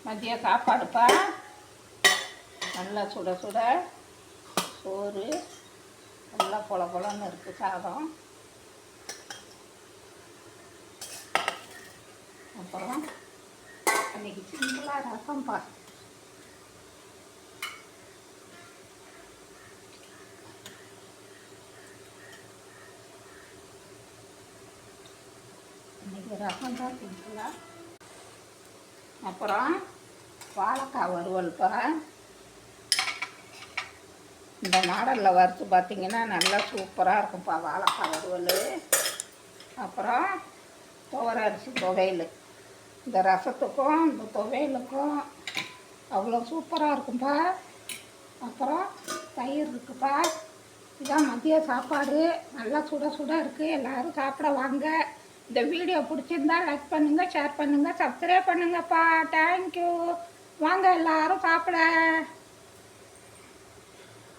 மதிய சாப்பாடுப்பா. நல்லா சுட சுட சோறு, நல்லா பொல பொலன்னு இருக்குது சாதம். அப்புறம் அன்றைக்கி சிம்பிளாக ரசம்ப்பா. இன்றைக்கி ரசம் தான் சிம்பிளாக. அப்புறம் வாழைக்காய் வறுவல்ப்பா. இந்த மாடலில் வறுத்து பார்த்திங்கன்னா நல்லா சூப்பராக இருக்கும்ப்பா வாழைக்காய் வறுவல். அப்புறம் துவரை அரிசி துவையல். இந்த ரசத்துக்கும் இந்த துவையலுக்கும் அவ்வளோ சூப்பராக இருக்கும்ப்பா. அப்புறம் தயிர் இருக்குப்பா. இதான் மதிய சாப்பாடு. நல்லா சுட சுட இருக்குது. எல்லோரும் சாப்பிட வாங்க. இந்த வீடியோ பிடிச்சிருந்தா லைக் பண்ணுங்கள், ஷேர் பண்ணுங்கள், சப்ஸ்கிரைப் பண்ணுங்கப்பா. தேங்க்யூ. வாங்க எல்லோரும் சாப்பிட.